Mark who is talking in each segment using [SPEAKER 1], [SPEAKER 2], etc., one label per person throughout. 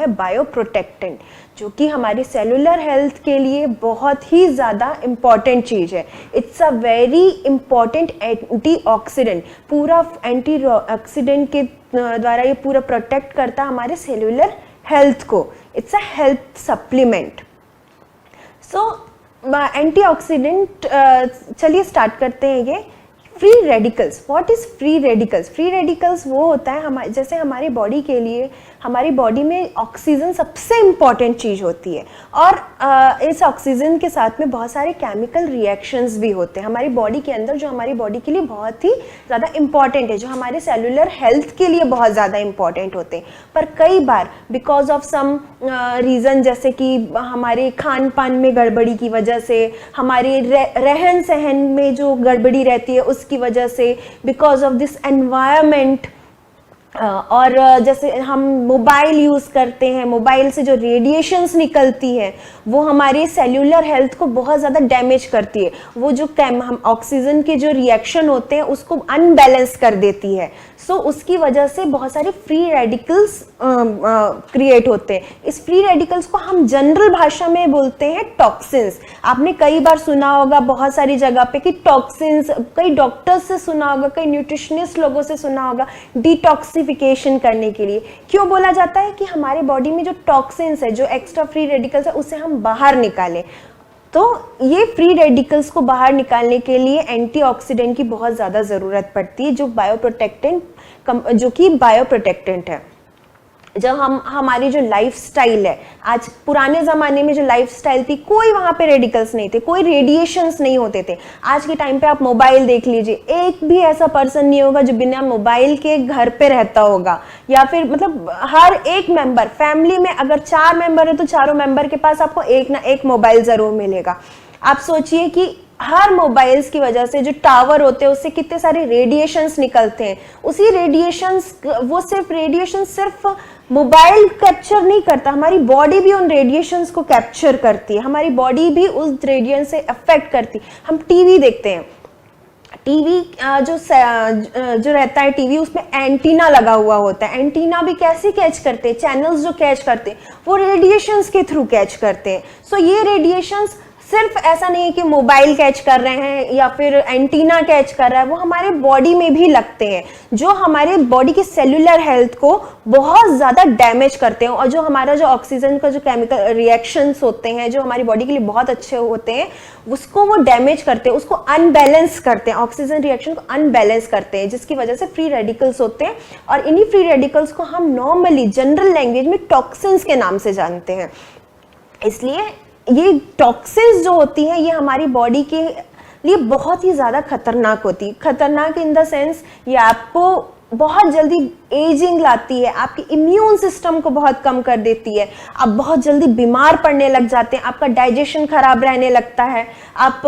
[SPEAKER 1] है बायोप्रोटेक्टेंट, जो कि हमारी सेलुलर हेल्थ के लिए बहुत ही ज़्यादा इम्पॉर्टेंट चीज़ है। It's a very important antioxidant, पूरा एंटीऑक्सीडेंट के द्वारा ये पूरा प्रोटेक्ट करता है हमारे सेलुलर हेल्थ को। It's a health supplement. So antioxidant, चलिए स्टार्ट करते हैं। ये free radicals, what is free radicals? Free radicals वो होता है जैसे हमारी बॉडी के लिए, हमारी बॉडी में ऑक्सीजन सबसे इम्पॉर्टेंट चीज़ होती है, और इस ऑक्सीजन के साथ में बहुत सारे केमिकल रिएक्शंस भी होते हैं हमारी बॉडी के अंदर, जो हमारी बॉडी के लिए बहुत ही ज़्यादा इम्पॉर्टेंट है, जो हमारे सेलुलर हेल्थ के लिए बहुत ज़्यादा इम्पॉर्टेंट होते हैं। पर कई बार बिकॉज ऑफ सम रीज़न, जैसे कि हमारे खान पान में गड़बड़ी की वजह से, हमारे रहन सहन में जो गड़बड़ी रहती है उसकी वजह से, बिकॉज ऑफ दिस एनवायरमेंट, और जैसे हम मोबाइल यूज़ करते हैं, मोबाइल से जो रेडिएशंस निकलती है वो हमारे सेल्यूलर हेल्थ को बहुत ज़्यादा डैमेज करती है। वो जो हम ऑक्सीजन के जो रिएक्शन होते हैं उसको अनबैलेंस कर देती है। सो उसकी वजह से बहुत सारे फ्री रेडिकल्स क्रिएट होते हैं। इस फ्री रेडिकल्स को हम जनरल भाषा में बोलते हैं टॉक्सिन्स। आपने कई बार सुना होगा बहुत सारी जगह पे कि टॉक्सिन्स, कई डॉक्टर्स से सुना होगा, कई न्यूट्रिशनिस्ट लोगों से सुना होगा, डिटॉक्सिफिकेशन करने के लिए। क्यों बोला जाता है कि हमारे बॉडी में जो टॉक्सिन्स है, जो एक्स्ट्रा फ्री रेडिकल्स है, उसे हम बाहर निकालें। तो ये फ्री रेडिकल्स को बाहर निकालने के लिए एंटीऑक्सीडेंट की बहुत ज़्यादा ज़रूरत पड़ती है, जो बायोप्रोटेक्टेंट है। जब हमारी जो लाइफस्टाइल है, आज पुराने ज़माने में जो लाइफस्टाइल थी, कोई वहाँ पे रेडिकल्स नहीं थे, कोई रेडिएशंस नहीं होते थे। आज के टाइम पे आप मोबाइल देख लीजिए, एक भी ऐसा पर्सन नहीं होगा जो बिना मोबाइल के घर पे रहता होगा, या फिर मतलब हर एक मेंबर, फैमिली में अगर 4 मेंबर है तो चारों मेंबर के पास आपको एक ना एक मोबाइल ज़रूर मिलेगा। आप सोचिए कि हर मोबाइल्स की वजह से जो टावर होते हैं उससे कितने सारे रेडिएशंस निकलते हैं। उसी रेडिएशंस, वो सिर्फ मोबाइल कैप्चर नहीं करता, हमारी बॉडी भी उन रेडिएशंस को कैप्चर करती है, हमारी बॉडी भी उस रेडिएशन से अफेक्ट करती है। हम टीवी देखते हैं, टीवी जो रहता है टीवी, उसमें एंटीना लगा हुआ होता है। एंटीना भी कैसे कैच करते हैं? चैनल्स जो कैच करते हैं वो रेडिएशंस के थ्रू कैच करते हैं। सो ये रेडिएशंस सिर्फ ऐसा नहीं है कि मोबाइल कैच कर रहे हैं या फिर एंटीना कैच कर रहा है, वो हमारे बॉडी में भी लगते हैं, जो हमारे बॉडी की सेलुलर हेल्थ को बहुत ज़्यादा डैमेज करते हैं। और जो हमारा जो ऑक्सीजन का जो केमिकल रिएक्शंस होते हैं, जो हमारी बॉडी के लिए बहुत अच्छे होते हैं, उसको वो डैमेज करते हैं, उसको अनबैलेंस करते हैं, ऑक्सीजन रिएक्शन को अनबैलेंस करते हैं, जिसकी वजह से फ्री रेडिकल्स होते हैं। और इन्हीं फ्री रेडिकल्स को हम नॉर्मली जनरल लैंग्वेज में टॉक्सिन्स के नाम से जानते हैं। इसलिए ये टॉक्सिन्स जो होती हैं, ये हमारी बॉडी के लिए बहुत ही ज़्यादा खतरनाक होती है। खतरनाक इन द सेंस, ये आपको बहुत जल्दी एजिंग लाती है, आपकी इम्यून सिस्टम को बहुत कम कर देती है, आप बहुत जल्दी बीमार पड़ने लग जाते हैं, आपका डाइजेशन खराब रहने लगता है, आप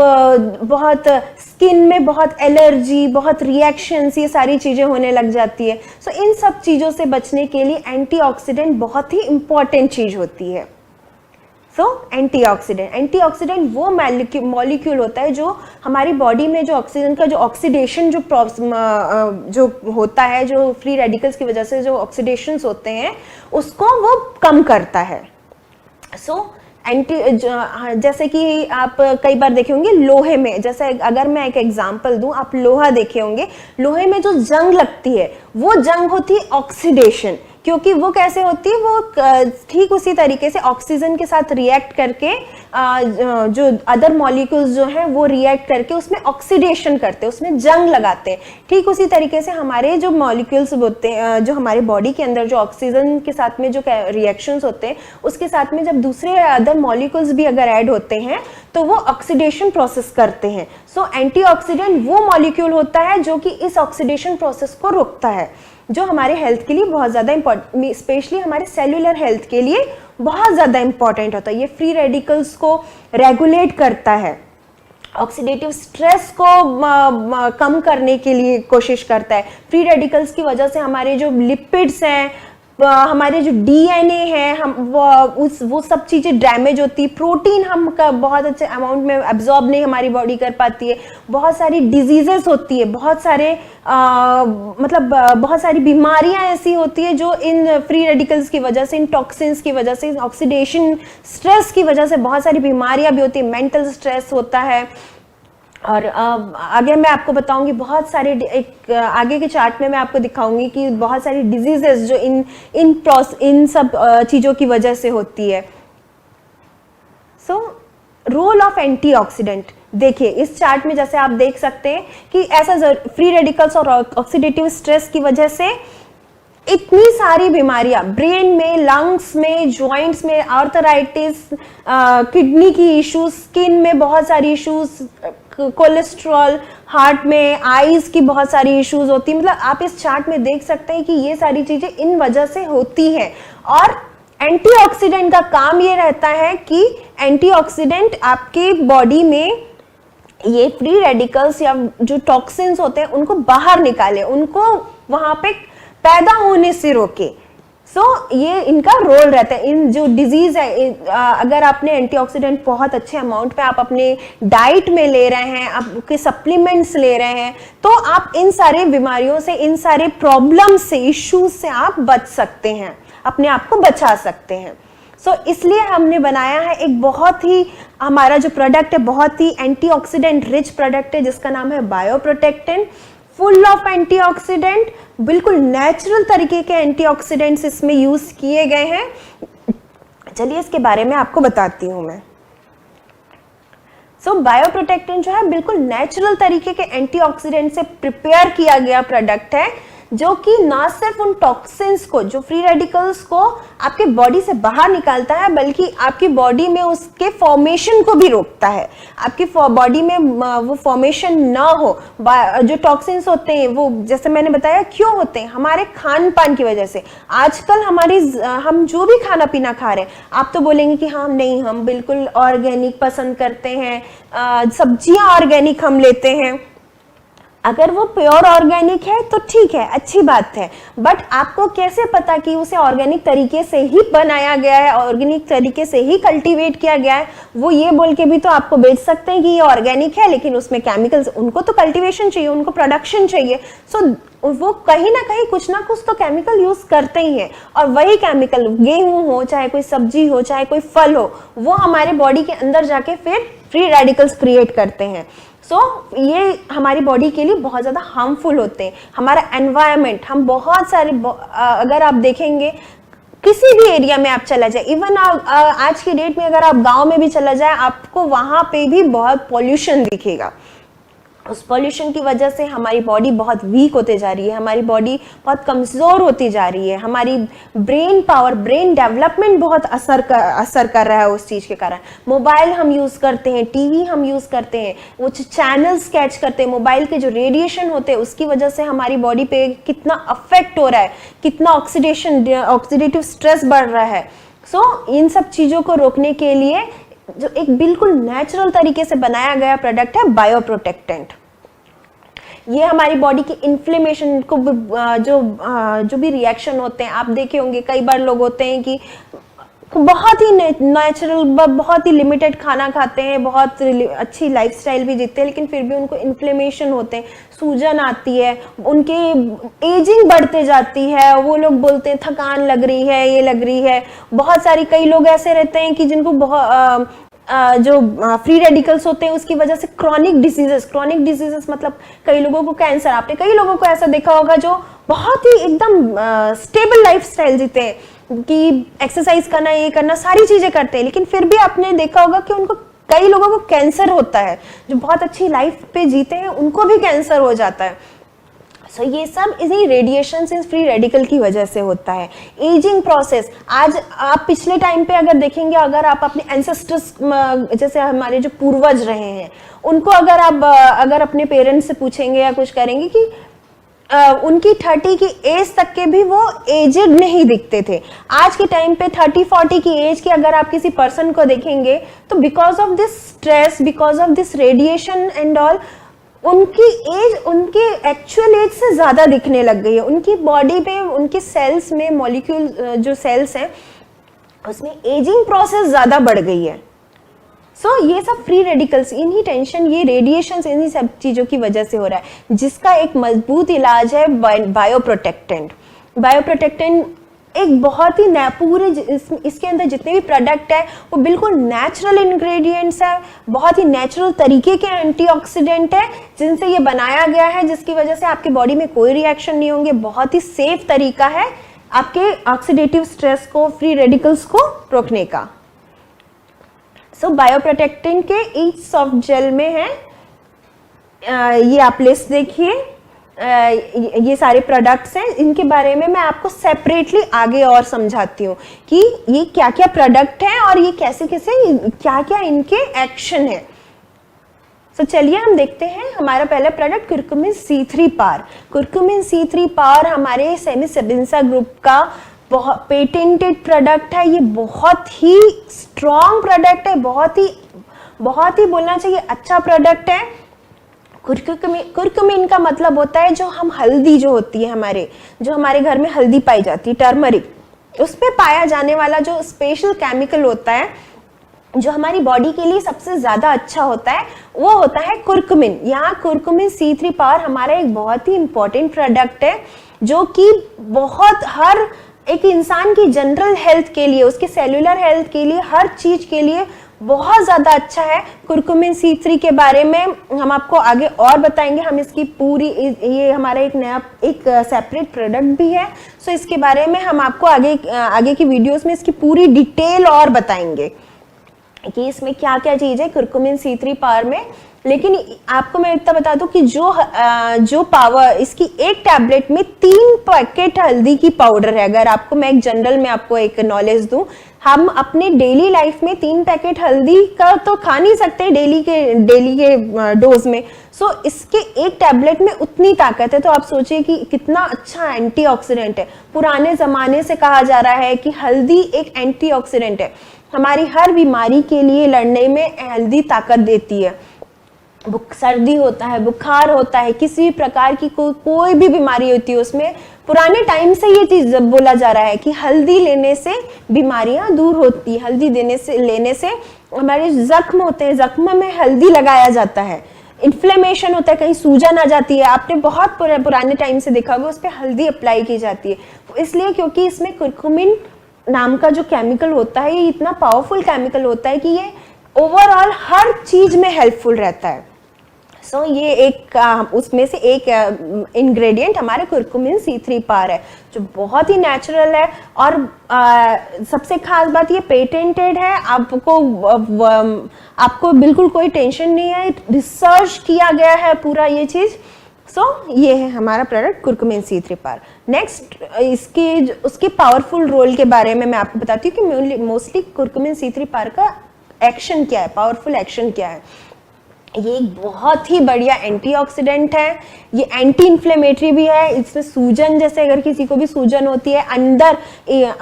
[SPEAKER 1] बहुत स्किन में बहुत एलर्जी, बहुत रिएक्शंस, ये सारी चीज़ें होने लग जाती है। सो इन सब चीज़ों से बचने के लिए एंटीऑक्सीडेंट बहुत ही इंपॉर्टेंट चीज़ होती है। एंटीऑक्सीडेंट वो मॉलिक्यूल होता है जो हमारी बॉडी में जो ऑक्सीजन का जो ऑक्सीडेशन जो होता है, जो फ्री रेडिकल्स की वजह से जो ऑक्सीडेशंस होते हैं, उसको वो कम करता है। जैसे कि आप कई बार देखे होंगे लोहे में, जैसे अगर मैं एक एग्जांपल दूं, आप लोहा देखे होंगे, लोहे में जो जंग लगती है वो जंग होती है ऑक्सीडेशन। क्योंकि वो कैसे होती है, वो ठीक उसी तरीके से ऑक्सीजन के साथ रिएक्ट करके जो अदर मॉलिक्यूल्स जो हैं वो रिएक्ट करके उसमें ऑक्सीडेशन करते हैं, उसमें जंग लगाते हैं। ठीक उसी तरीके से हमारे जो मॉलिक्यूल्स होते हैं, जो हमारे बॉडी के अंदर जो ऑक्सीजन के साथ में जो रिएक्शंस होते हैं, उसके साथ में जब दूसरे अदर मॉलिक्यूल्स भी अगर ऐड होते हैं तो वो ऑक्सीडेशन प्रोसेस करते हैं। सो एंटीऑक्सीडेंट वो मॉलिक्यूल होता है जो कि इस ऑक्सीडेशन प्रोसेस को रोकता है, जो हमारे हेल्थ के लिए बहुत ज़्यादा इंपॉर्टेंट, स्पेशली हमारे सेलुलर हेल्थ के लिए बहुत ज़्यादा इंपॉर्टेंट होता है। ये फ्री रेडिकल्स को रेगुलेट करता है, ऑक्सीडेटिव स्ट्रेस को कम करने के लिए कोशिश करता है। फ्री रेडिकल्स की वजह से हमारे जो लिपिड्स हैं, हमारे जो डीएनए है हम वो सब चीज़ें डैमेज होती है, प्रोटीन हम का बहुत अच्छे अमाउंट में एब्जॉर्ब नहीं हमारी बॉडी कर पाती है, बहुत सारी डिजीजेस होती है, बहुत सारे बहुत सारी बीमारियां ऐसी होती है जो इन फ्री रेडिकल्स की वजह से, इन टॉक्सिन्स की वजह से, ऑक्सीडेशन स्ट्रेस की वजह से बहुत सारी बीमारियां भी होती है, मेंटल स्ट्रेस होता है। और आगे मैं आपको बताऊंगी बहुत सारे, एक आगे के चार्ट में मैं आपको दिखाऊंगी कि बहुत सारी डिजीजेस जो इन सब चीज़ों की वजह से होती है। सो रोल ऑफ एंटीऑक्सीडेंट, देखिए इस चार्ट में जैसे आप देख सकते हैं कि ऐसा फ्री रेडिकल्स और ऑक्सीडेटिव स्ट्रेस की वजह से इतनी सारी बीमारियां ब्रेन में, लंग्स में, जॉइंट्स में, आर्थराइटिस, किडनी की इश्यूज, स्किन में बहुत सारी इश्यूज, कोलेस्ट्रॉल, हार्ट में, आईज की बहुत सारी इश्यूज होती है। मतलब आप इस चार्ट में देख सकते हैं कि ये सारी चीजें इन वजह से होती हैं। और एंटीऑक्सीडेंट का काम ये रहता है कि एंटीऑक्सीडेंट आपके बॉडी में ये फ्री रेडिकल्स या जो टॉक्सिन्स होते हैं उनको बाहर निकाले, उनको वहां पे पैदा होने से रोके। ये इनका रोल रहता है। इन जो डिजीज है, अगर आपने एंटीऑक्सीडेंट बहुत अच्छे अमाउंट पे आप अपने डाइट में ले रहे हैं, आपके सप्लीमेंट्स ले रहे हैं, तो आप इन सारे बीमारियों से, इन सारे प्रॉब्लम से, इश्यूज से आप बच सकते हैं, अपने आप को बचा सकते हैं। इसलिए हमने बनाया है एक बहुत ही, हमारा जो प्रोडक्ट है बहुत ही एंटीऑक्सीडेंट रिच प्रोडक्ट है जिसका नाम है बायोप्रोटेक्टेंट, फुल ऑफ एंटीऑक्सीडेंट, बिल्कुल नेचुरल तरीके के एंटीऑक्सीडेंट्स इसमें यूज किए गए हैं। चलिए इसके बारे में आपको बताती हूं मैं। बायोप्रोटेक्टेंट जो है बिल्कुल नेचुरल तरीके के एंटीऑक्सीडेंट से प्रिपेयर किया गया प्रोडक्ट है, जो कि ना सिर्फ उन टॉक्सिन्स को, जो फ्री रेडिकल्स को आपके बॉडी से बाहर निकालता है, बल्कि आपकी बॉडी में उसके फॉर्मेशन को भी रोकता है। आपकी बॉडी में वो फॉर्मेशन ना हो। जो टॉक्सिन्स होते हैं वो, जैसे मैंने बताया, क्यों होते हैं? हमारे खान पान की वजह से। आजकल हम जो भी खाना पीना खा रहे हैं, आप तो बोलेंगे कि हाँ नहीं, हम बिल्कुल ऑर्गेनिक पसंद करते हैं, सब्जियां ऑर्गेनिक हम लेते हैं। अगर वो प्योर ऑर्गेनिक है तो ठीक है, अच्छी बात है, बट आपको कैसे पता कि उसे ऑर्गेनिक तरीके से ही बनाया गया है, ऑर्गेनिक तरीके से ही कल्टीवेट किया गया है? वो ये बोल के भी तो आपको बेच सकते हैं कि ये ऑर्गेनिक है, लेकिन उसमें केमिकल्स, उनको तो कल्टीवेशन चाहिए, उनको प्रोडक्शन चाहिए। वो कहीं ना कहीं कुछ ना कुछ तो केमिकल यूज करते ही हैं, और वही केमिकल, गेहूं हो, चाहे कोई सब्जी हो, चाहे कोई फल हो, वो हमारे बॉडी के अंदर जाके फिर फ्री रेडिकल्स क्रिएट करते हैं। ये हमारी बॉडी के लिए बहुत ज़्यादा हार्मफुल होते हैं। हमारा एनवायरनमेंट, हम बहुत सारे, अगर आप देखेंगे किसी भी एरिया में आप चला जाए, इवन आज की डेट में अगर आप गांव में भी चला जाए, आपको वहां पे भी बहुत पॉल्यूशन दिखेगा। उस पॉल्यूशन की वजह से हमारी बॉडी बहुत वीक होते जा रही है, हमारी बॉडी बहुत कमज़ोर होती जा रही है, हमारी ब्रेन पावर, ब्रेन डेवलपमेंट बहुत असर कर रहा है उस चीज़ के कारण। मोबाइल हम यूज़ करते हैं, टीवी हम यूज़ करते हैं, वो चैनल्स कैच करते हैं, मोबाइल के जो रेडिएशन होते हैं उसकी वजह से हमारी बॉडी पे कितना अफेक्ट हो रहा है, कितना ऑक्सीडेटिव स्ट्रेस बढ़ रहा है। इन सब चीज़ों को रोकने के लिए जो एक बिल्कुल नेचुरल तरीके से बनाया गया प्रोडक्ट है बायोप्रोटेक्टेंट। ये हमारी बॉडी की इन्फ्लेमेशन को जो भी रिएक्शन होते हैं, आप देखे होंगे कई बार लोग होते हैं कि बहुत ही नेचुरल, बहुत ही लिमिटेड खाना खाते हैं, बहुत अच्छी लाइफस्टाइल भी जीते हैं, लेकिन फिर भी उनको इन्फ्लेमेशन होते हैं, सूजन आती है, उनके एजिंग बढ़ते जाती है, वो लोग बोलते हैं थकान लग रही है, ये लग रही है। बहुत सारी, कई लोग ऐसे रहते हैं कि जिनको बहुत जो फ्री रेडिकल्स होते हैं उसकी वजह से क्रॉनिक डिजीजेस मतलब कई लोगों को कैंसर, आपने कई लोगों को ऐसा देखा होगा जो बहुत ही एकदम स्टेबल लाइफस्टाइल जीते हैं, कि एक्सरसाइज करना, ये करना, सारी चीजें करते हैं, लेकिन फिर भी आपने देखा होगा कि उनको, कई लोगों को कैंसर होता है, जो बहुत अच्छी लाइफ पे जीते हैं उनको भी कैंसर हो जाता है। ये सब इसी रेडिएशन से, फ्री रेडिकल की वजह से होता है। एजिंग प्रोसेस, आज आप पिछले टाइम पे अगर देखेंगे, अगर आप अपने एंसेस्टर्स, जैसे हमारे जो पूर्वज रहे हैं, उनको अगर अपने पेरेंट्स से पूछेंगे या कुछ करेंगे कि उनकी 30 की एज तक के भी वो एजेड नहीं दिखते थे। आज के टाइम पे 30-40 की एज के अगर आप किसी पर्सन को देखेंगे तो because of this stress, because of this radiation and all, उनकी एज उनके एक्चुअल एज से ज़्यादा दिखने लग गई है। उनकी बॉडी पे, उनके सेल्स में, मॉलिक्यूल जो सेल्स हैं उसमें एजिंग प्रोसेस ज़्यादा बढ़ गई है। ये सब फ्री रेडिकल्स, इन्हीं टेंशन, ये रेडिएशंस, इन्हीं सब चीज़ों की वजह से हो रहा है, जिसका एक मजबूत इलाज है बायोप्रोटेक्टेंट। बायोप्रोटेक्टेंट एक बहुत ही पूरे इसके अंदर जितने भी प्रोडक्ट है वो बिल्कुल नेचुरल इंग्रेडिएंट्स है, बहुत ही नेचुरल तरीके के एंटीऑक्सीडेंट है जिनसे ये बनाया गया है, जिसकी वजह से आपके बॉडी में कोई रिएक्शन नहीं होंगे। बहुत ही सेफ तरीका है आपके ऑक्सीडेटिव स्ट्रेस को, फ्री रेडिकल्स को रोकने का। बायोप्रोटेक्टेंट के ईच सॉफ्ट जेल में है, ये आप लिस्ट देखिए, ये सारे प्रोडक्ट्स हैं। इनके बारे में मैं आपको सेपरेटली आगे और समझाती हूँ कि ये क्या क्या प्रोडक्ट हैं और ये कैसे कैसे क्या क्या इनके एक्शन है। चलिए हम देखते हैं हमारा पहला प्रोडक्ट कुरकुमिन C3 पार। कुरकुमिन C3 पार हमारे सेमिसेबिंसा ग्रुप का बहुत पेटेंटेड प्रोडक्ट है। ये बहुत ही स्ट्रॉन्ग प्रोडक्ट है, बहुत ही बोलना चाहिए अच्छा प्रोडक्ट है। कुरकुमिन का मतलब होता है जो हम हल्दी जो होती है हमारे घर में हल्दी पाई जाती है, टर्मरिक, उस पे पाया जाने वाला जो स्पेशल केमिकल होता है जो हमारी बॉडी के लिए सबसे ज्यादा अच्छा होता है, वो होता है कुरकुमिन। यहाँ कुरकुमिन C3 पार हमारा एक बहुत ही इंपॉर्टेंट प्रोडक्ट है जो कि बहुत हर एक इंसान की जनरल हेल्थ के लिए, उसके सेलुलर हेल्थ के लिए, हर चीज के लिए बहुत ज्यादा अच्छा है। कुरकुमिन C3 के बारे में हम आपको आगे और बताएंगे। हम इसकी पूरी, ये हमारा एक सेपरेट प्रोडक्ट भी है, इसके बारे में हम आपको आगे की वीडियोस में इसकी पूरी डिटेल और बताएंगे कि इसमें क्या क्या चीज है कुरकुमिन C3 पावर में। लेकिन आपको मैं इतना बता दूं कि जो पावर इसकी एक टैबलेट में 3 पैकेट हल्दी की पाउडर है। अगर आपको मैं एक जनरल में आपको एक नॉलेज दूं, हम अपने डेली लाइफ में 3 पैकेट हल्दी का तो खा नहीं सकते डेली के डोज में। इसके एक टैबलेट में उतनी ताकत है, तो आप सोचिए कि कितना अच्छा एंटीऑक्सीडेंट है। पुराने जमाने से कहा जा रहा है कि हल्दी एक एंटीऑक्सीडेंट है, हमारी हर बीमारी के लिए लड़ने में हल्दी ताकत देती है। सर्दी होता है, बुखार होता है, किसी भी प्रकार की कोई भी बीमारी होती है, उसमें पुराने टाइम से ये चीज बोला जा रहा है कि हल्दी लेने से बीमारियां दूर होती है। हल्दी लेने से हमारे जख्म होते हैं, जख्म में हल्दी लगाया जाता है। इन्फ्लेमेशन होता है, कहीं सूजन आ जाती है, आपने बहुत पुराने टाइम से देखा होगा, उस पर हल्दी अप्लाई की जाती है। इसलिए क्योंकि इसमें कुरकुमिन नाम का जो केमिकल होता है, ये इतना पावरफुल केमिकल होता है कि ये ओवरऑल हर चीज में हेल्पफुल रहता है। ये एक उसमें से एक इंग्रेडिएंट हमारे कुरकुमिन C3 पार है, जो बहुत ही नेचुरल है। और सबसे खास बात, ये पेटेंटेड है। आपको बिल्कुल कोई टेंशन नहीं है, रिसर्च किया गया है पूरा ये चीज। ये है हमारा प्रोडक्ट कुरकुमिन C3 पार। नेक्स्ट उसके पावरफुल रोल के बारे में मैं आपको बताती हूँ कि मोस्टली कुरकुमिन C3 पार का एक्शन क्या है, पावरफुल एक्शन क्या है। ये एक बहुत ही बढ़िया एंटीऑक्सीडेंट है, ये एंटी इन्फ्लेमेटरी भी है। इसमें सूजन, जैसे अगर किसी को भी सूजन होती है अंदर,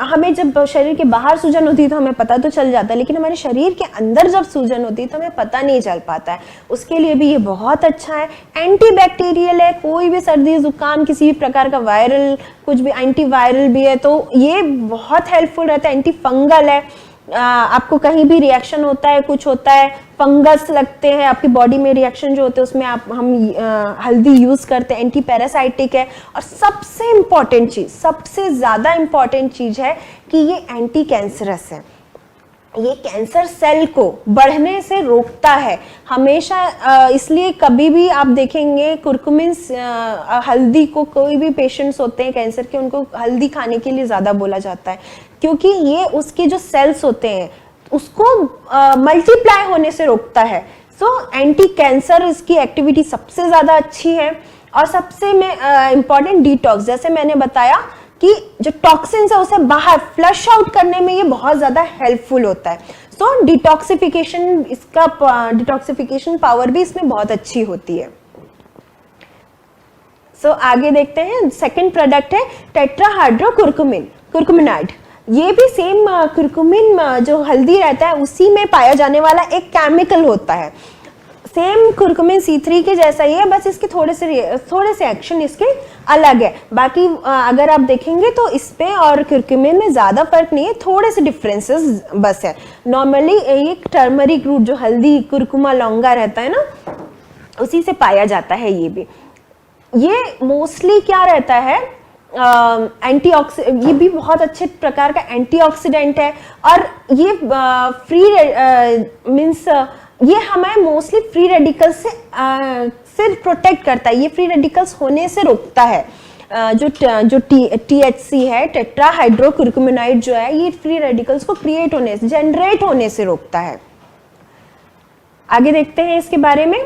[SPEAKER 1] हमें जब शरीर के बाहर सूजन होती है तो हमें पता तो चल जाता है, लेकिन हमारे शरीर के अंदर जब सूजन होती है तो हमें पता नहीं चल पाता है। उसके लिए भी ये बहुत अच्छा है। एंटी बैक्टीरियल है, कोई भी सर्दी जुकाम, किसी भी प्रकार का वायरल, कुछ भी एंटी वायरल भी है, तो ये बहुत हेल्पफुल रहता है। एंटी फंगल है, आपको कहीं भी रिएक्शन होता है, कुछ होता है, फंगस लगते हैं आपकी बॉडी में, रिएक्शन जो होते हैं उसमें हम हल्दी यूज करते हैं। एंटी पैरासाइटिक है, और सबसे इंपॉर्टेंट चीज, सबसे ज्यादा इंपॉर्टेंट चीज है कि ये एंटी कैंसरस है। ये कैंसर सेल को बढ़ने से रोकता है हमेशा। इसलिए कभी भी आप देखेंगे कुरकुमिन हल्दी को, कोई भी पेशेंट्स होते हैं कैंसर के, उनको हल्दी खाने के लिए ज्यादा बोला जाता है, क्योंकि ये उसके जो सेल्स होते हैं उसको मल्टीप्लाई होने से रोकता है। एंटी कैंसर इसकी एक्टिविटी सबसे ज्यादा अच्छी है। और सबसे इम्पॉर्टेंट डिटॉक्स, जैसे मैंने बताया कि जो टॉक्सिन्स है उसे बाहर फ्लश आउट करने में ये बहुत ज्यादा हेल्पफुल होता है। डिटॉक्सिफिकेशन, इसका डिटॉक्सिफिकेशन पावर भी इसमें बहुत अच्छी होती है। आगे देखते हैं, सेकंड प्रोडक्ट है टेट्राहाइड्रोकुरकुमिन, कुरकुमिनाइड। ये भी सेम कुरकुमिन जो हल्दी रहता है उसी में पाया जाने वाला एक केमिकल होता है। सेम कुरकुमिन C3 के जैसा ही है, बस इसके थोड़े से एक्शन इसके अलग है। बाकी अगर आप देखेंगे तो इस पे और कुरकुमिन में ज़्यादा फर्क नहीं है, थोड़े से डिफरेंसेस बस है। नॉर्मली एक टर्मरिक रूट जो हल्दी कुरकुमा लौंगा रहता है ना, उसी से पाया जाता है। ये मोस्टली क्या रहता है, ये भी बहुत अच्छे प्रकार का एंटीऑक्सीडेंट है। और ये मीन्स ये हमें मोस्टली फ्री रेडिकल्स से प्रोटेक्ट करता है, ये फ्री रेडिकल्स होने से रोकता है। जो THC है, टेट्रा हाइड्रोकुरकुमिनाइड जो है, ये फ्री रेडिकल्स को क्रिएट होने से, जनरेट होने से रोकता है। आगे देखते हैं इसके बारे में।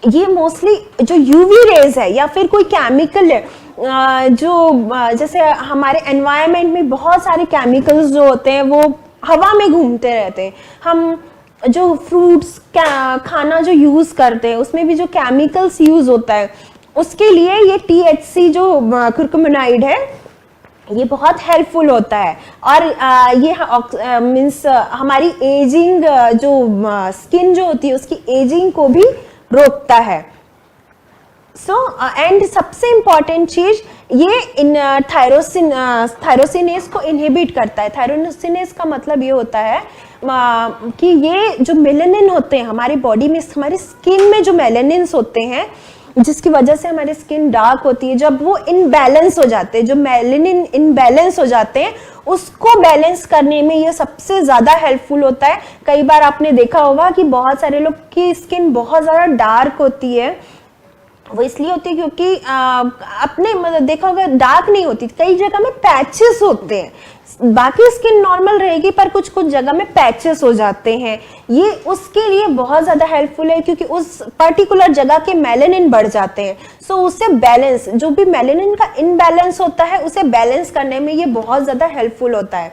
[SPEAKER 1] ये मोस्टली जो यूवी रेज है या फिर कोई केमिकल है, जो जैसे हमारे एनवायरनमेंट में बहुत सारे केमिकल्स जो होते हैं वो हवा में घूमते रहते हैं। हम जो फ्रूट्स खाना जो यूज करते हैं उसमें भी जो केमिकल्स यूज होता है, उसके लिए ये THC जो कुरकुमिनाइड है ये बहुत हेल्पफुल होता है। और ये मीन्स हमारी एजिंग जो स्किन जो होती है उसकी एजिंग को भी रोकता है। एंड सबसे इम्पॉर्टेंट चीज, ये इन थायरोसिनेस को इनहिबिट करता है। थायरोसिनेस का मतलब ये होता है कि ये जो मेलानिन होते हैं हमारी बॉडी में, हमारी स्किन में जो मेलानिन्स होते हैं जिसकी वजह से हमारी स्किन डार्क होती है, जब वो इनबैलेंस हो जाते हैं, जो मेलानिन इनबैलेंस हो जाते हैं, उसको बैलेंस करने में ये सबसे ज्यादा हेल्पफुल होता है। कई बार आपने देखा होगा कि बहुत सारे लोग की स्किन बहुत ज्यादा डार्क होती है, वो इसलिए होती है क्योंकि अपने मतलब देखा होगा डार्क नहीं होती, कई जगह में पैचेस होते हैं। बाकी स्किन नॉर्मल रहेगी पर कुछ कुछ जगह में पैचेस हो जाते हैं। ये उसके लिए बहुत ज्यादा हेल्पफुल है क्योंकि उस पर्टिकुलर जगह के मेलानिन बढ़ जाते हैं। सो उसे बैलेंस, जो भी मेलानिन का इनबैलेंस होता है उसे बैलेंस करने में ये बहुत ज्यादा हेल्पफुल होता है।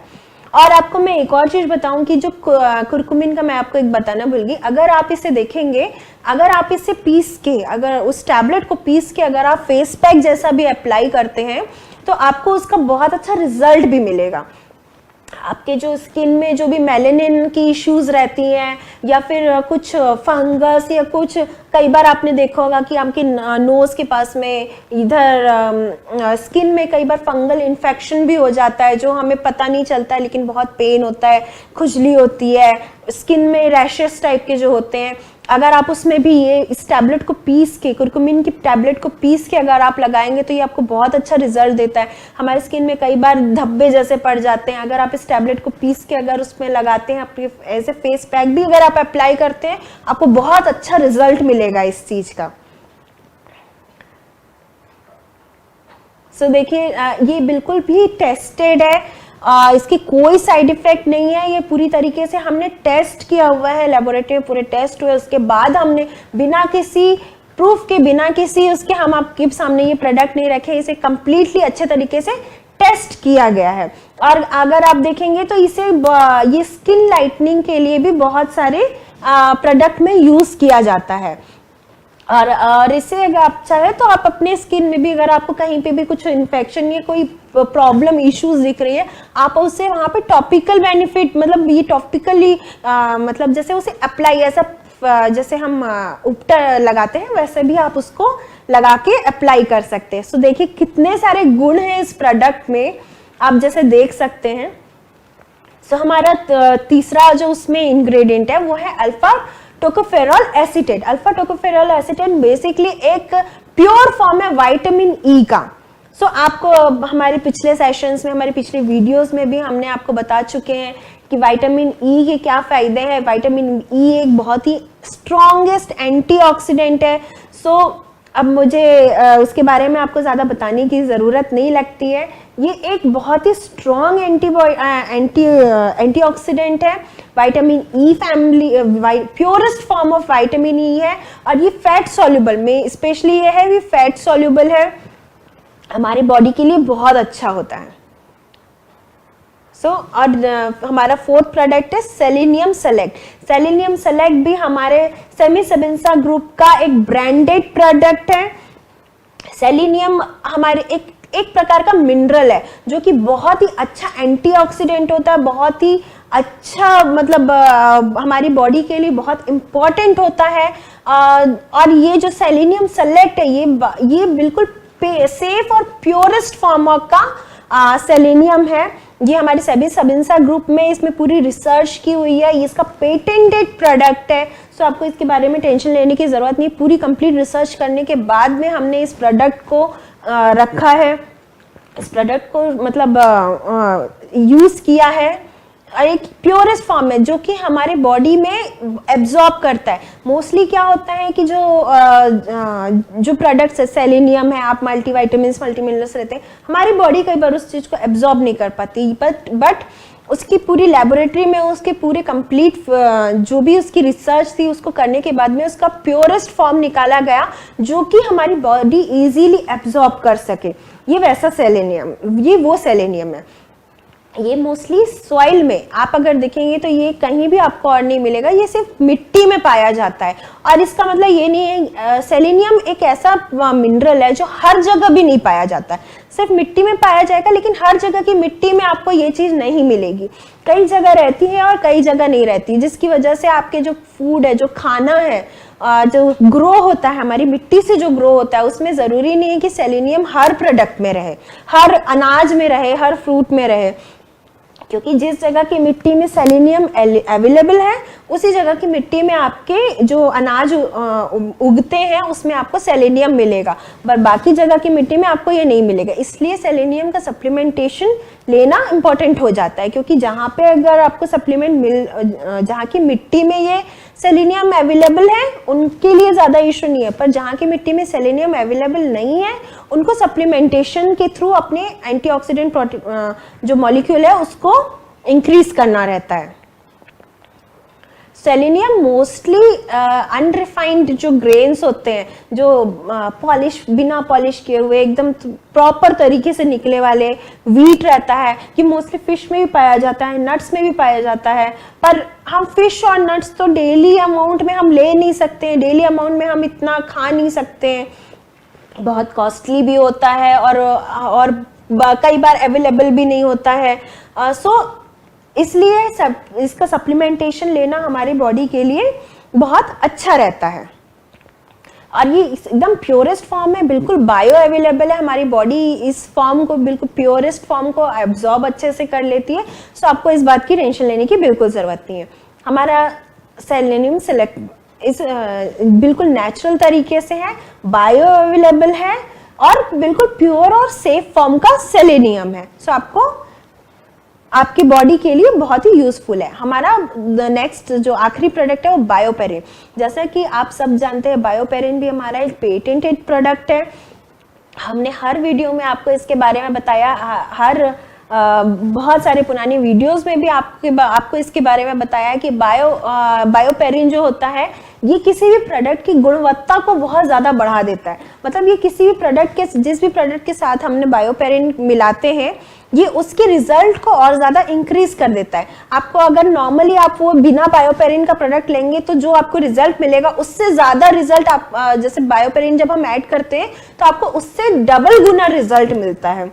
[SPEAKER 1] और आपको मैं एक और चीज बताऊं कि जो कुरकुमिन का मैं आपको एक बताना भूल गई, अगर आप इसे देखेंगे, अगर आप इसे पीस के, अगर उस टैबलेट को पीस के अगर आप फेस पैक जैसा भी अप्लाई करते हैं तो आपको उसका बहुत अच्छा रिजल्ट भी मिलेगा। आपके जो स्किन में जो भी मेलानिन की इश्यूज रहती हैं या फिर कुछ फंगस या कुछ, कई बार आपने देखा होगा कि आपके नोज के पास में इधर स्किन में कई बार फंगल इन्फेक्शन भी हो जाता है जो हमें पता नहीं चलता है, लेकिन बहुत पेन होता है, खुजली होती है, स्किन में रैशेस टाइप के जो होते हैं। अगर आप उसमें भी ये इस टैबलेट को पीस के, कुरकुमिन की टैबलेट को पीस के अगर आप लगाएंगे तो ये आपको बहुत अच्छा रिजल्ट देता है। हमारे स्किन में कई बार धब्बे जैसे पड़ जाते हैं, अगर आप इस टैबलेट को पीस के अगर उसमें लगाते हैं, आपके एज ए फेस पैक भी अगर आप अप्लाई करते हैं, आपको बहुत अच्छा रिजल्ट मिलेगा इस चीज का। सो देखिए ये बिल्कुल भी टेस्टेड है, इसकी कोई साइड इफेक्ट नहीं है। ये पूरी तरीके से हमने टेस्ट किया हुआ है, लेबोरेटरी में पूरे टेस्ट हुए, उसके बाद हमने बिना किसी प्रूफ के, बिना किसी उसके हम आपके सामने ये प्रोडक्ट नहीं रखे, इसे कंप्लीटली अच्छे तरीके से टेस्ट किया गया है। और अगर आप देखेंगे तो इसे ये स्किन लाइटनिंग के लिए भी बहुत सारे प्रोडक्ट में यूज किया जाता है। और इससे अगर आप चाहे तो आप अपने स्किन में भी, अगर आपको कहीं पे भी कुछ इन्फेक्शन या कोई प्रॉब्लम इश्यूज दिख रही है, आप उसे वहां पे टॉपिकल बेनिफिट, मतलब ये टॉपिकली मतलब जैसे उसे अप्लाई, ऐसा जैसे हम उपटर लगाते हैं वैसे भी आप उसको लगा के अप्लाई कर सकते हैं। सो देखिए कितने सारे गुण हैं इस प्रोडक्ट में, आप जैसे देख सकते हैं। सो हमारा तीसरा जो उसमें इंग्रेडिएंट है वो है alpha tocopherol acetate. Alpha tocopherol acetate basically एक प्योर फॉर्म है विटामिन ई का। सो आपको हमारे पिछले सेशंस में, हमारे पिछले वीडियोस में भी हमने आपको बता चुके हैं कि विटामिन ई के क्या फायदे हैं। विटामिन ई एक बहुत ही स्ट्रॉन्गेस्ट एंटीऑक्सीडेंट है। सो अब मुझे उसके बारे में आपको ज़्यादा बताने की ज़रूरत नहीं लगती है। ये एक बहुत ही स्ट्रॉन्ग एंटीऑक्सीडेंट है। Vitamin E family purest form of vitamin E है और ये फैट सॉल्युबल में, स्पेशली ये है, ये फैट सॉल्युबल है, हमारी बॉडी के लिए बहुत अच्छा होता है। और हमारा फोर्थ प्रोडक्ट है सेलेनियम सेलेक्ट। सेलेनियम सेलेक्ट भी हमारे सेमी सबेंसा ग्रुप का एक ब्रांडेड प्रोडक्ट है। सेलेनियम हमारे एक प्रकार का मिनरल है जो कि बहुत ही अच्छा एंटीऑक्सीडेंट होता है, बहुत ही अच्छा मतलब हमारी बॉडी के लिए बहुत इम्पोर्टेंट होता है। और ये जो सेलेनियम सेलेक्ट है ये बिल्कुल सेफ और प्योरेस्ट फॉर्म का सेलेनियम है। ये हमारे सभी सबिंसा ग्रुप में इसमें पूरी रिसर्च की हुई है, ये इसका पेटेंटेड प्रोडक्ट है। सो आपको इसके बारे में टेंशन लेने की ज़रूरत नहीं, पूरी कंप्लीट रिसर्च करने के बाद में हमने इस प्रोडक्ट को रखा है, इस प्रोडक्ट को मतलब यूज़ किया है एक प्योरेस्ट फॉर्म में जो कि हमारे बॉडी में एब्जॉर्ब करता है। मोस्टली क्या होता है कि जो प्रोडक्ट्स है, सेलेनियम है, आप मल्टीविटामिन्स मल्टीमिनरल्स रहते हैं, हमारी बॉडी कई बार उस चीज़ को एब्जॉर्ब नहीं कर पाती, बट उसकी पूरी लेबोरेटरी में उसके पूरे कंप्लीट जो भी उसकी रिसर्च थी उसको करने के बाद में उसका प्योरेस्ट फॉर्म निकाला गया जो कि हमारी बॉडी इजीली एब्जॉर्ब कर सके। ये वैसा सेलेनियम, ये वो सेलेनियम है। ये मोस्टली सॉइल में आप अगर देखेंगे तो ये कहीं भी आपको और नहीं मिलेगा, ये सिर्फ मिट्टी में पाया जाता है। और इसका मतलब ये नहीं है, सेलेनियम एक ऐसा मिनरल है जो हर जगह भी नहीं पाया जाता है, सिर्फ मिट्टी में पाया जाएगा, लेकिन हर जगह की मिट्टी में आपको ये चीज़ नहीं मिलेगी। कई जगह रहती है और कई जगह नहीं रहती, जिसकी वजह से आपके जो फूड है, जो खाना है, जो ग्रो होता है हमारी मिट्टी से जो ग्रो होता है, उसमें ज़रूरी नहीं है कि सेलेनियम हर प्रोडक्ट में रहे, हर अनाज में रहे, हर फ्रूट में रहे। क्योंकि जिस जगह की मिट्टी में सेलेनियम अवेलेबल है उसी जगह की मिट्टी में आपके जो अनाज उगते हैं उसमें आपको सेलेनियम मिलेगा, पर बाकी जगह की मिट्टी में आपको ये नहीं मिलेगा। इसलिए सेलेनियम का सप्लीमेंटेशन लेना इंपॉर्टेंट हो जाता है, क्योंकि जहाँ पे अगर आपको सप्लीमेंट जहाँ की मिट्टी में ये सेलेनियम अवेलेबल है उनके लिए ज़्यादा इशू नहीं है, पर जहाँ की मिट्टी में सेलेनियम अवेलेबल नहीं है उनको सप्लीमेंटेशन के थ्रू अपने एंटीऑक्सीडेंट जो मॉलिक्यूल है उसको इंक्रीज करना रहता है। सेलेनियम मोस्टली अनरिफाइंड जो ग्रेन्स होते हैं, जो पॉलिश बिना पॉलिश किए हुए एकदम प्रॉपर तरीके से निकले वाले वीट रहता है, ये मोस्टली फिश में भी पाया जाता है, नट्स में भी पाया जाता है। पर हम फिश और नट्स तो डेली अमाउंट में हम ले नहीं सकते हैं, डेली अमाउंट में हम इतना खा नहीं सकते हैं, बहुत कॉस्टली भी होता है और कई बार अवेलेबल भी नहीं होता है। इसलिए इसका सप्लीमेंटेशन लेना हमारी बॉडी के लिए बहुत अच्छा रहता है। और ये एकदम प्योरेस्ट फॉर्म है, बिल्कुल बायो अवेलेबल है, हमारी बॉडी इस फॉर्म को बिल्कुल प्योरेस्ट फॉर्म को एब्जॉर्ब अच्छे से कर लेती है। सो आपको इस बात की टेंशन लेने की बिल्कुल ज़रूरत नहीं है। हमारा सेलेनियम सेलेक्ट बिल्कुल नेचुरल तरीके से है, बायो अवेलेबल है और बिल्कुल प्योर और सेफ फॉर्म का सेलेनियम है। सो आपको आपकी बॉडी के लिए बहुत ही यूजफुल है। हमारा नेक्स्ट जो आखिरी प्रोडक्ट है वो बायोपेरिन। जैसा कि आप सब जानते हैं बायोपेरिन भी हमारा एक पेटेंटेड प्रोडक्ट है। हमने हर वीडियो में आपको इसके बारे में बताया, बहुत सारे पुरानी वीडियोस में भी आपको इसके बारे में बताया कि बायोपेरिन जो होता है ये किसी भी प्रोडक्ट की गुणवत्ता को बहुत ज़्यादा बढ़ा देता है। मतलब ये किसी भी प्रोडक्ट के जिस भी प्रोडक्ट के साथ हमने बायोपेरिन मिलाते हैं ये उसके रिजल्ट को और ज़्यादा इंक्रीज कर देता है। आपको अगर नॉर्मली आप वो बिना बायोपेरिन का प्रोडक्ट लेंगे तो जो आपको रिजल्ट मिलेगा उससे ज़्यादा रिजल्ट आप जैसे बायोपेरिन जब हम ऐड करते हैं तो आपको उससे डबल गुना रिजल्ट मिलता है।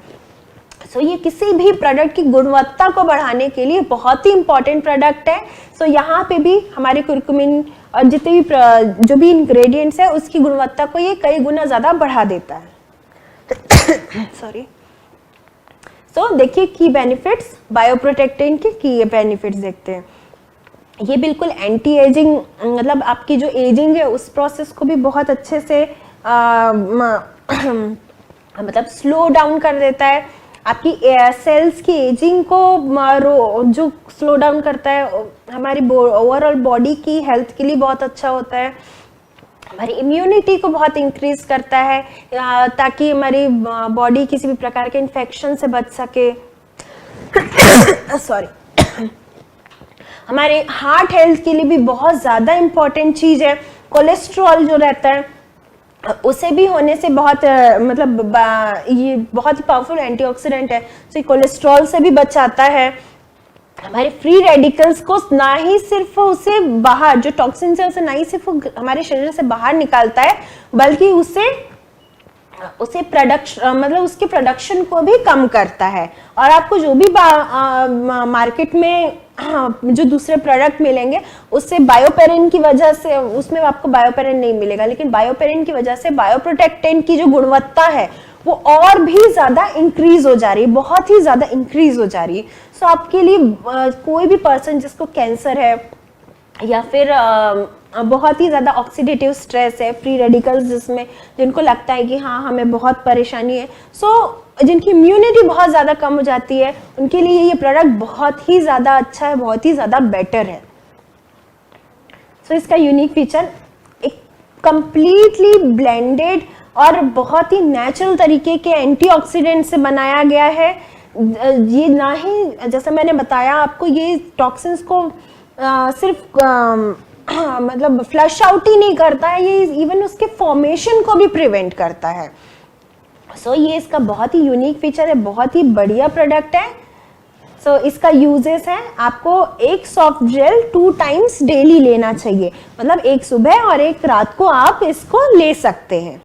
[SPEAKER 1] सो ये किसी भी प्रोडक्ट की गुणवत्ता को बढ़ाने के लिए बहुत ही इंपॉर्टेंट प्रोडक्ट है। सो यहाँ पे भी हमारे कुरकुमिन और जितने भी जो भी इंग्रेडिएंट्स है उसकी गुणवत्ता को ये कई गुना ज़्यादा बढ़ा देता है। सॉरी। सो देखिए की बेनिफिट्स, बायोप्रोटेक्टेंट के की बेनिफिट्स देखते हैं। ये बिल्कुल एंटी एजिंग, मतलब आपकी जो एजिंग है उस प्रोसेस को भी बहुत अच्छे से मतलब स्लो डाउन कर देता है। आपकी सेल्स की एजिंग को जो स्लो डाउन करता है, हमारी ओवरऑल बॉडी की हेल्थ के लिए बहुत अच्छा होता है। हमारी इम्यूनिटी को बहुत इंक्रीज करता है ताकि हमारी बॉडी किसी भी प्रकार के इन्फेक्शन से बच सके। सॉरी। हमारे हार्ट हेल्थ के लिए भी बहुत ज़्यादा इम्पोर्टेंट चीज़ है। कोलेस्ट्रॉल जो रहता है उसे भी होने से बहुत मतलब ये बहुत ही पावरफुल एंटीऑक्सीडेंट है, तो ये कोलेस्ट्रॉल से भी बचाता है। हमारे फ्री रेडिकल्स को ना ही सिर्फ उसे बाहर, जो टॉक्सिन्स है उसे ना ही सिर्फ हमारे शरीर से बाहर निकालता है, बल्कि उसे उसे मतलब उसके प्रोडक्शन को भी कम करता है। और आपको जो भी मार्केट में जो दूसरे प्रोडक्ट मिलेंगे उससे बायोपेरिन की वजह से उसमें आपको बायोपेरिन नहीं मिलेगा, लेकिन बायोपेरिन की वजह से बायोप्रोटेक्टेंट की जो गुणवत्ता है वो और भी ज्यादा इंक्रीज हो जा रही है, बहुत ही ज्यादा इंक्रीज हो जा रही है। सो आपके लिए कोई भी पर्सन जिसको कैंसर है या फिर बहुत ही ज़्यादा ऑक्सीडेटिव स्ट्रेस है, फ्री रेडिकल्स जिसमें जिनको लगता है कि हाँ हमें बहुत परेशानी है, जिनकी इम्यूनिटी बहुत ज़्यादा कम हो जाती है, उनके लिए ये प्रोडक्ट बहुत ही ज़्यादा अच्छा है, बहुत ही ज़्यादा बेटर है। इसका यूनिक फीचर एक कंप्लीटली ब्लेंडेड और बहुत ही नेचुरल तरीके के एंटीऑक्सीडेंट से बनाया गया है। ये ना ही जैसे मैंने बताया आपको, ये टॉक्सिन्स को सिर्फ मतलब फ्लश आउट ही नहीं करता है, ये इवन उसके फॉर्मेशन को भी प्रिवेंट करता है। ये इसका बहुत ही यूनिक फीचर है, बहुत ही बढ़िया प्रोडक्ट है। इसका यूजेस है, आपको एक सॉफ्ट जेल 2 टाइम्स डेली लेना चाहिए, मतलब एक सुबह और एक रात को आप इसको ले सकते हैं।